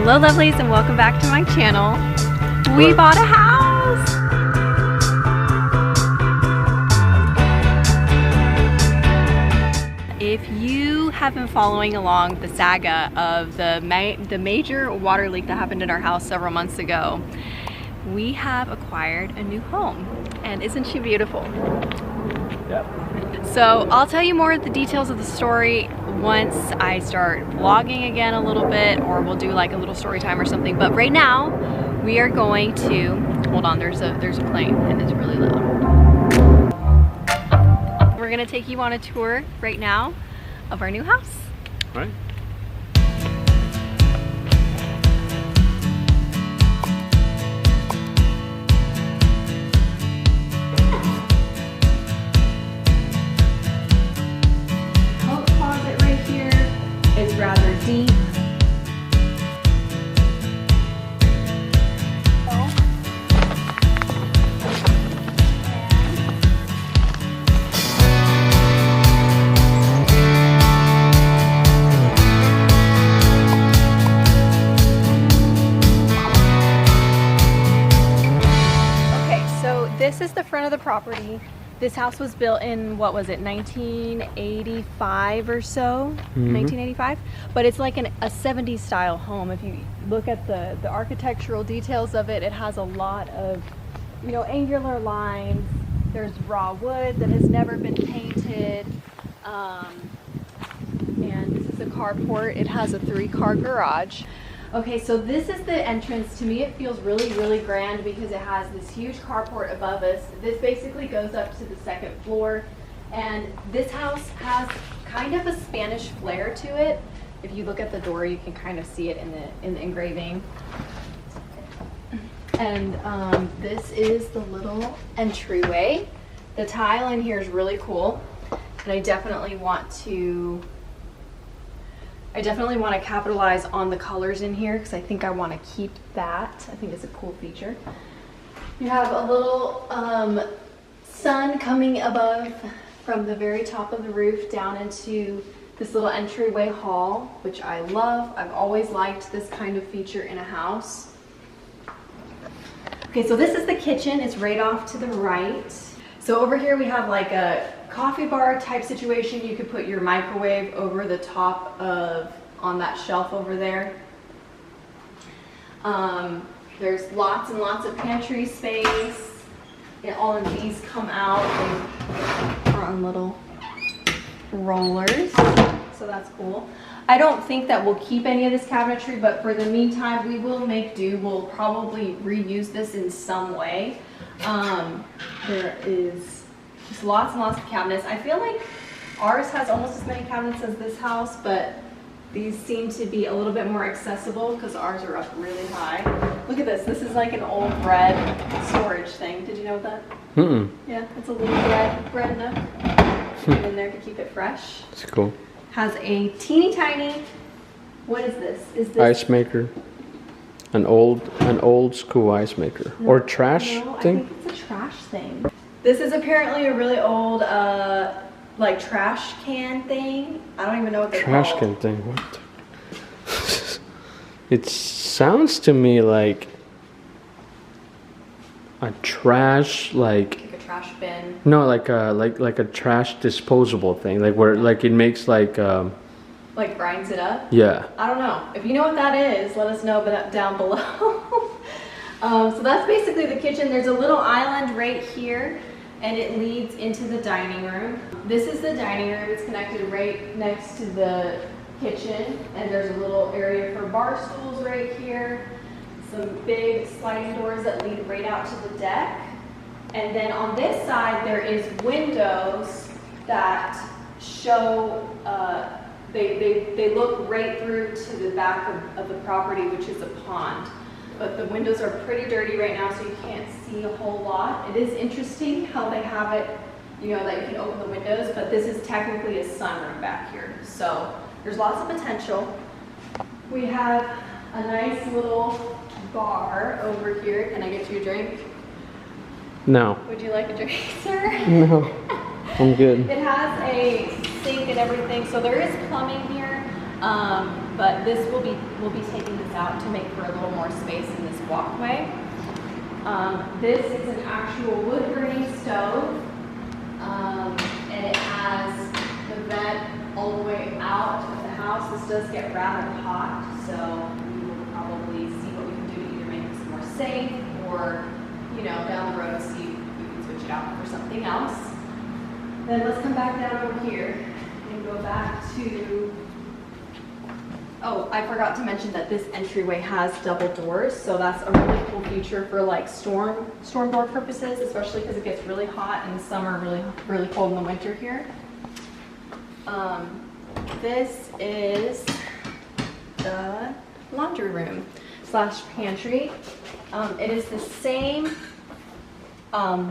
Hello lovelies and welcome back to my channel. We bought a house! If you have been following along the saga of the major water leak that happened in our house several months ago, we have acquired a new home. And isn't she beautiful? Yep. So I'll tell you more of the details of the story once I start vlogging again a little bit, or we'll do like a little story time or something. But right now we are going to, hold on, there's a plane and it's really loud. We're gonna take you on a tour right now of our new house. All right. It's rather deep. Okay, so this is the front of the property. This house was built in, what was it, 1985 or so? 1985? But it's like a 70s style home. If you look at the architectural details of it, it has a lot of, you know, angular lines. There's raw wood that has never been painted. And this is a carport. It has a 3-car garage. Okay, so this is the entrance. To me, it feels really, really grand because it has this huge carport above us. This basically goes up to the 2nd floor. And this house has kind of a Spanish flair to it. If you look at the door, you can kind of see it in the engraving. And this is the little entryway. The tile in here is really cool. And I definitely want to capitalize on the colors in here because I think I want to keep that. I think it's a cool feature. You have a little sun coming above from the very top of the roof down into this little entryway hall, which I love. I've always liked this kind of feature in a house. Okay, so this is the kitchen. It's right off to the right. So over here we have like a coffee bar type situation. You could put your microwave over the top of, on that shelf over there. There's lots and lots of pantry space. And all of these come out and are on little rollers. So that's cool. I don't think that we'll keep any of this cabinetry, but for the meantime, we will make do. We'll probably reuse this in some way. There is just lots and lots of cabinets. I feel like ours has almost as many cabinets as this house, but these seem to be a little bit more accessible because ours are up really high. Look at this. This is like an old bread storage thing. Did you know that? Mm-mm. Yeah, it's a little bread nook. Put it in there to keep it fresh. It's cool. Has a teeny tiny, what is this? Is this ice maker? An old school ice maker. No, or trash no, thing? I think it's a trash thing. This is apparently a really old like trash can thing. I don't even know what they're called. Trash can thing. What? It sounds to me like a trash, like a trash bin. No, like a trash disposable thing, like where like it makes like grinds it up. Yeah. I don't know. If you know what that is, let us know down below. So that's basically the kitchen. There's a little island right here, and it leads into the dining room. This is the dining room. It's connected right next to the kitchen, and there's a little area for bar stools right here. Some big sliding doors that lead right out to the deck. And then on this side, there is windows that show, they look right through to the back of the property, which is a pond. But the windows are pretty dirty right now, so you can't see a whole lot. It is interesting how they have it, you know, that you can open the windows, but this is technically a sunroom back here. So there's lots of potential. We have a nice little bar over here. Can I get you a drink? No. Would you like a drink, sir? No. I'm good. It has a sink and everything, so there is plumbing here. but we'll be taking this out to make for a little more space in this walkway. This is an actual wood burning stove, and it has the vent all the way out of the house. This does get rather hot, so we will probably see what we can do to either make this more safe or, you know, down the road see if we can switch it out for something else. Then let's come back down over here and go back to, oh, I forgot to mention that this entryway has double doors, so that's a really cool feature for like storm door purposes, especially because it gets really hot in the summer, really cold in the winter here. This is the laundry room slash pantry. It is the same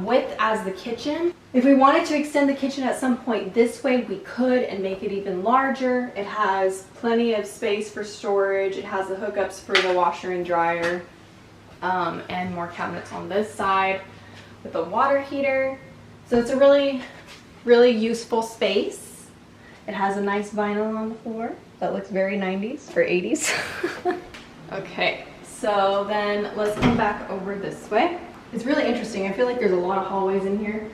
width as the kitchen. If we wanted to extend the kitchen at some point this way, we could and make it even larger. It has plenty of space for storage. It has the hookups for the washer and dryer, and more cabinets on this side with a water heater. So it's a really useful space. It has a nice vinyl on the floor that looks very 90s or 80s. Okay, so then let's come back over this way. It's really interesting. I feel like there's a lot of hallways in here.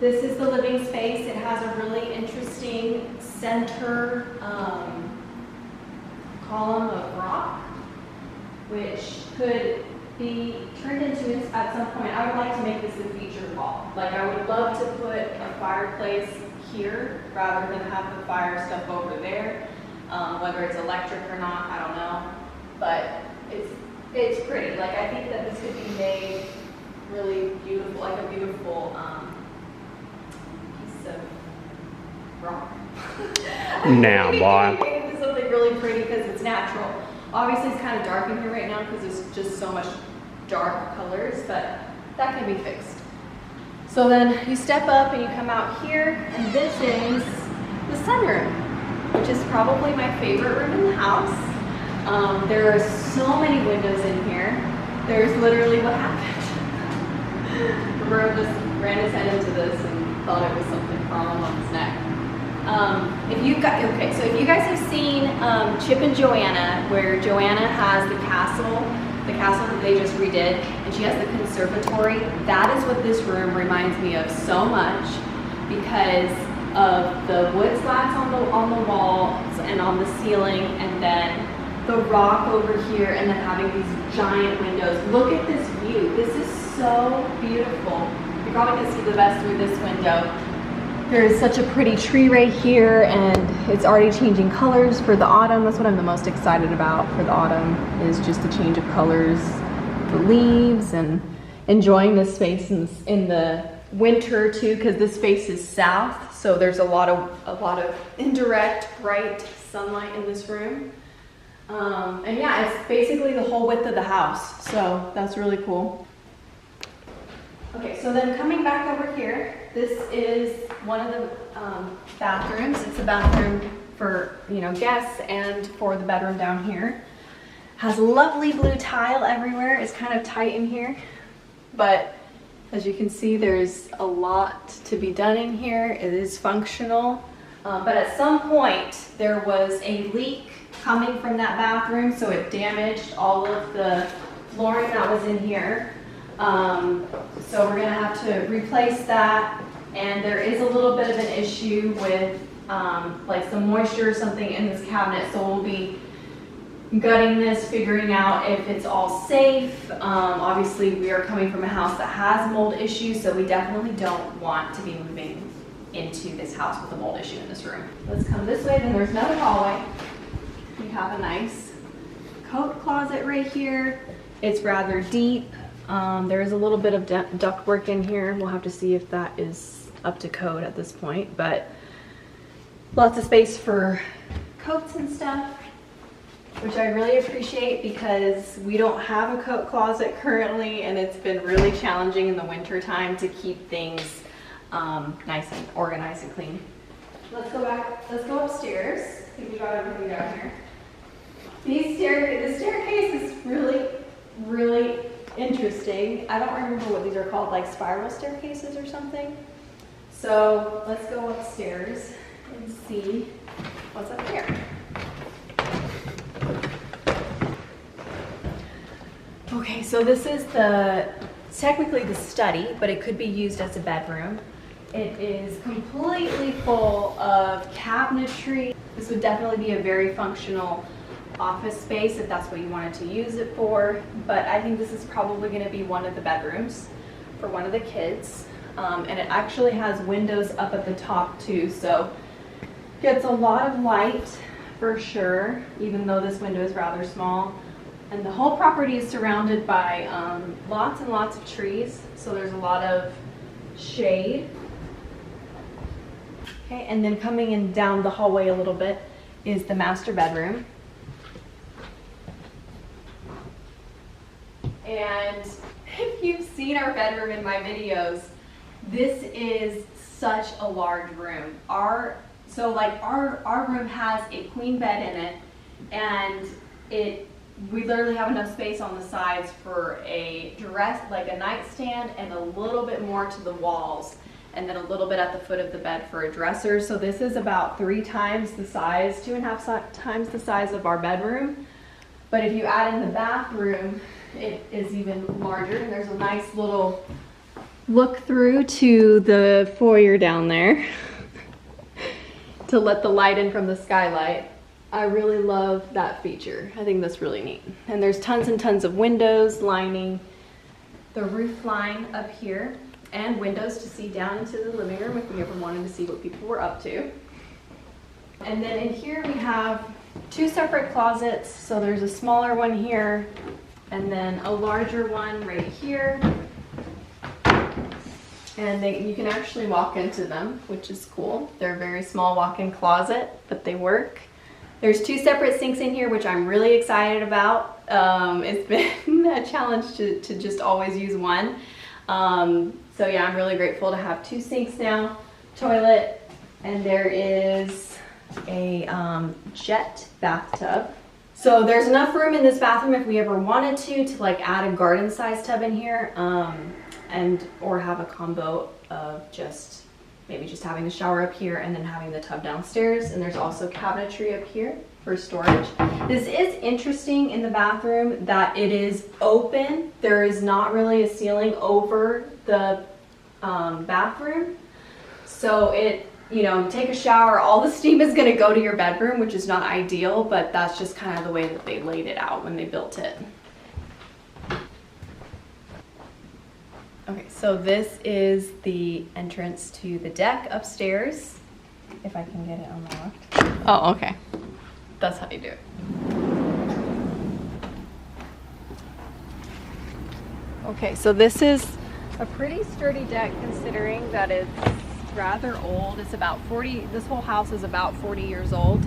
This is the living space. It has a really interesting center column of rock, which could be turned into, at some point, I would like to make this a featured wall. Like, I would love to put a fireplace here rather than have the fire stuff over there. Whether it's electric or not, I don't know. But it's pretty. Like, I think that this could be made really beautiful, like a beautiful piece of rock. Now, boy. Made into something really pretty because it's natural. Obviously, it's kind of dark in here right now because there's just so much dark colors, but that can be fixed. So then you step up and you come out here, and this is the sunroom, which is probably my favorite room in the house. There are so many windows in here. There's literally, what happened? Roberto just ran his head into this and thought it was something crawling on his neck. So if you guys have seen Chip and Joanna, where Joanna has the castle that they just redid, and she has the conservatory, that is what this room reminds me of so much, because of the wood slats on the walls and on the ceiling, and then the rock over here, and then having these giant windows. Look at this view. This is so beautiful. You're probably gonna see the best through this window. There is such a pretty tree right here, and it's already changing colors for the autumn. That's what I'm the most excited about for the autumn, is just the change of colors, the leaves, and enjoying this space in the winter too, because this space is south, so there's a lot of indirect bright sunlight in this room. And yeah, it's basically the whole width of the house, so that's really cool. Okay, so then coming back over here, this is one of the bathrooms. It's a bathroom for, you know, guests and for the bedroom down here. Has lovely blue tile everywhere. It's kind of tight in here, but as you can see, there's a lot to be done in here. It is functional, but at some point there was a leak coming from that bathroom, so it damaged all of the flooring that was in here. So we're gonna have to replace that, and there is a little bit of an issue with like some moisture or something in this cabinet, so we'll be gutting this, figuring out if it's all safe. Obviously we are coming from a house that has mold issues, so we definitely don't want to be moving into this house with a mold issue in this room. Let's come this way, then there's another hallway. We have a nice coat closet right here. It's rather deep. There is a little bit of ductwork in here. We'll have to see if that is up to code at this point, but lots of space for coats and stuff, which I really appreciate because we don't have a coat closet currently, and it's been really challenging in the winter time to keep things nice and organized and clean. Let's go upstairs. I think we got everything down here. The staircase is really interesting. I don't remember what these are called, like spiral staircases or something. So let's go upstairs and see what's up here. Okay, so this is technically the study, but it could be used as a bedroom. It is completely full of cabinetry. This would definitely be a very functional office space if that's what you wanted to use it for, but I think this is probably going to be one of the bedrooms for one of the kids. And it actually has windows up at the top too, so gets a lot of light for sure, even though this window is rather small. And the whole property is surrounded by lots and lots of trees, so there's a lot of shade. Okay, and then coming in down the hallway a little bit is the master bedroom. And if you've seen our bedroom in my videos, this is such a large room. Our room has a queen bed in it, and we literally have enough space on the sides for a nightstand and a little bit more to the walls, and then a little bit at the foot of the bed for a dresser. So this is about 3 times the size, 2.5 times the size of our bedroom. But if you add in the bathroom, it is even larger, and there's a nice little look through to the foyer down there to let the light in from the skylight. I really love that feature. I think that's really neat. And there's tons and tons of windows lining the roof line up here, and windows to see down into the living room if we ever wanted to see what people were up to. And then in here we have 2 separate closets. So there's a smaller one here and then a larger one right here. And you can actually walk into them, which is cool. They're a very small walk-in closet, but they work. There's 2 separate sinks in here, which I'm really excited about. It's been a challenge to just always use one. So yeah, I'm really grateful to have 2 sinks now, toilet, and there is a jet bathtub. So there's enough room in this bathroom if we ever wanted to like add a garden-sized tub in here, or have a combo of maybe just having the shower up here and then having the tub downstairs. And there's also cabinetry up here for storage. This is interesting in the bathroom that it is open. There is not really a ceiling over the bathroom. So take a shower, all the steam is gonna go to your bedroom, which is not ideal, but that's just kind of the way that they laid it out when they built it. Okay, so this is the entrance to the deck upstairs. If I can get it unlocked. Oh, okay. That's how you do it. Okay, so this is a pretty sturdy deck considering that it's rather old. It's about 40, this whole house is about 40 years old.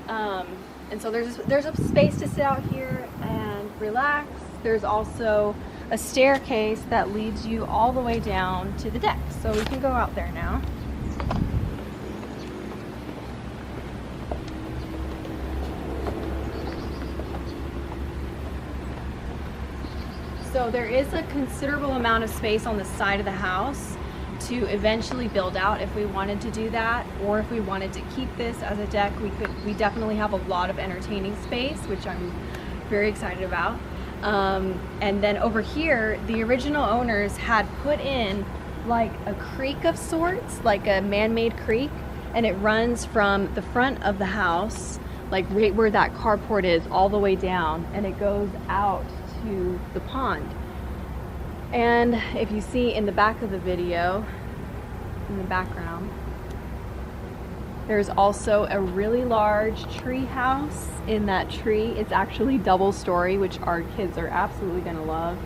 And so there's a space to sit out here and relax. There's also a staircase that leads you all the way down to the deck. So we can go out there now. So there is a considerable amount of space on the side of the house to eventually build out if we wanted to do that, or if we wanted to keep this as a deck. We definitely have a lot of entertaining space, which I'm very excited about. And then over here, the original owners had put in like a creek of sorts, like a man-made creek, and it runs from the front of the house, like right where that carport is, all the way down, and it goes out to the pond. And if you see in the back of the video, in the background, there's also a really large tree house in that tree. It's actually double story, which our kids are absolutely gonna love.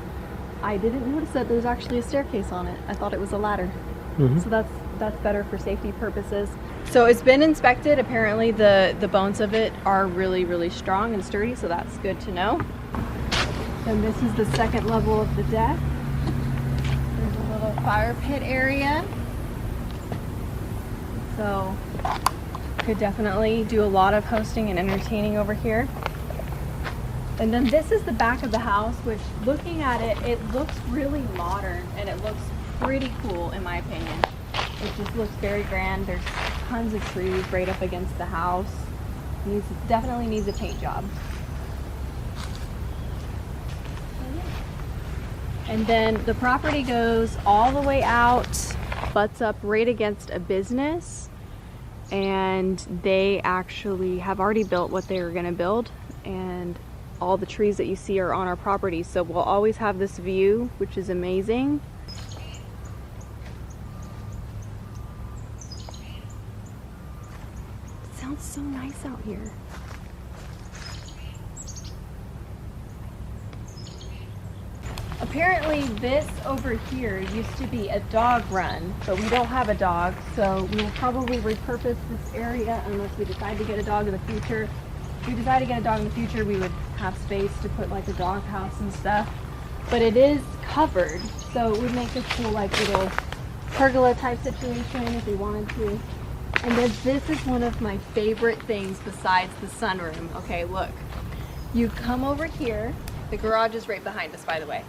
I didn't notice that there's actually a staircase on it. I thought it was a ladder. Mm-hmm. So that's better for safety purposes. So it's been inspected. Apparently the bones of it are really, really strong and sturdy, so that's good to know. And this is the second level of the deck. There's a little fire pit area. So could definitely do a lot of hosting and entertaining over here. And then this is the back of the house, which looking at it, it looks really modern and it looks pretty cool in my opinion. It just looks very grand. There's tons of trees right up against the house. Definitely needs a paint job. And then the property goes all the way out, butts up right against a business, and they actually have already built what they were going to build, and all the trees that you see are on our property, so we'll always have this view, which is amazing. It sounds so nice out here. Apparently this over here used to be a dog run, but we don't have a dog, so we will probably repurpose this area unless we decide to get a dog in the future. If we decide to get a dog in the future, we would have space to put like a dog house and stuff. But it is covered, so it would make a cool like little pergola type situation if we wanted to. And then this is one of my favorite things besides the sunroom. Okay, look. You come over here. The garage is right behind us, by the way.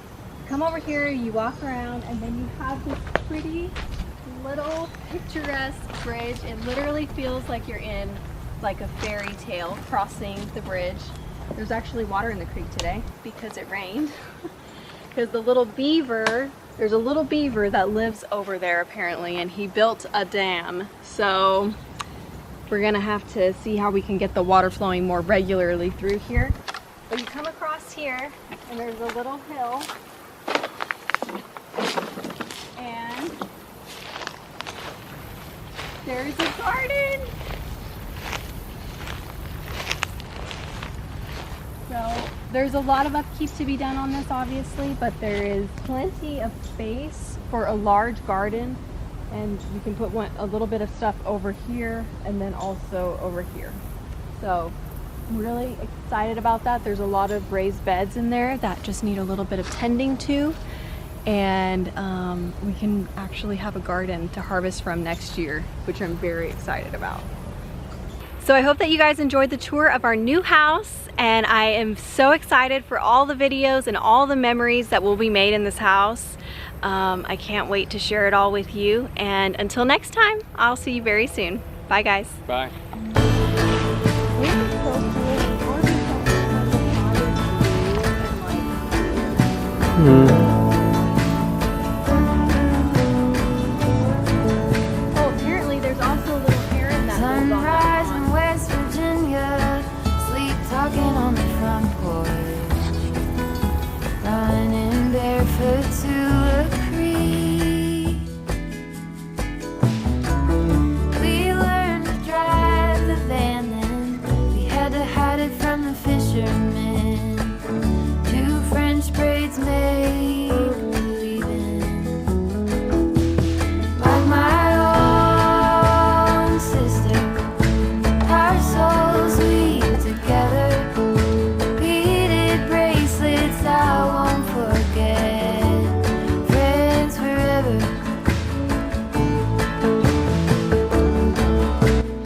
Come over here, you walk around, and then you have this pretty little picturesque bridge. It literally feels like you're in like a fairy tale crossing the bridge. There's actually water in the creek today because it rained. Because the little beaver, there's a little beaver that lives over there apparently, and he built a dam. So we're gonna have to see how we can get the water flowing more regularly through here. But you come across here, and there's a little hill, and there's a garden. So there's a lot of upkeep to be done on this, obviously, but there is plenty of space for a large garden, and you can put a little bit of stuff over here and then also over here. So I'm really excited about that. There's a lot of raised beds in there that just need a little bit of tending to, and we can actually have a garden to harvest from next year, which I'm very excited about. So I hope that you guys enjoyed the tour of our new house, and I am so excited for all the videos and all the memories that will be made in this house. I can't wait to share it all with you, and until next time, I'll see you very soon. Bye guys. Bye. Oh, apparently there's also a little heron that lives on Sunrise in West Virginia, sleep talking on the front porch, running barefoot to a creek. We learned to drive the van, then we had to hide it from the fishermen. 2 French braids made believing, like my own sister, our souls weave together, beaded bracelets I won't forget, friends forever.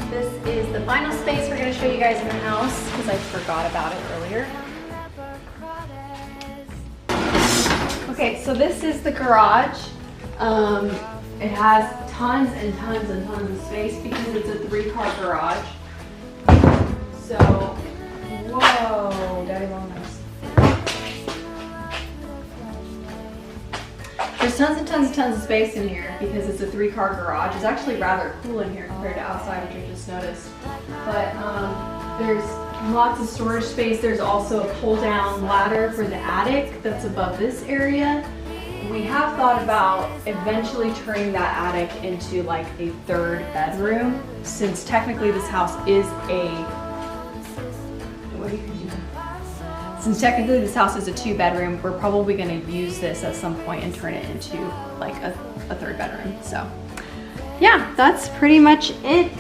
This is the final space we're going to show you guys in the house because I forgot about it earlier. Okay, so this is the garage. It has tons and tons and tons of space because it's a 3-car garage. So, whoa, Daddy Long Nose. There's tons and tons and tons of space in here because it's a 3-car garage. It's actually rather cool in here compared to outside, which I just noticed. But there's lots of storage space. There's also a pull-down ladder for the attic that's above this area. We have thought about eventually turning that attic into like a 3rd bedroom, since technically this house is Since technically this house is a 2-bedroom, we're probably going to use this at some point and turn it into like a 3rd bedroom. So yeah, that's pretty much it.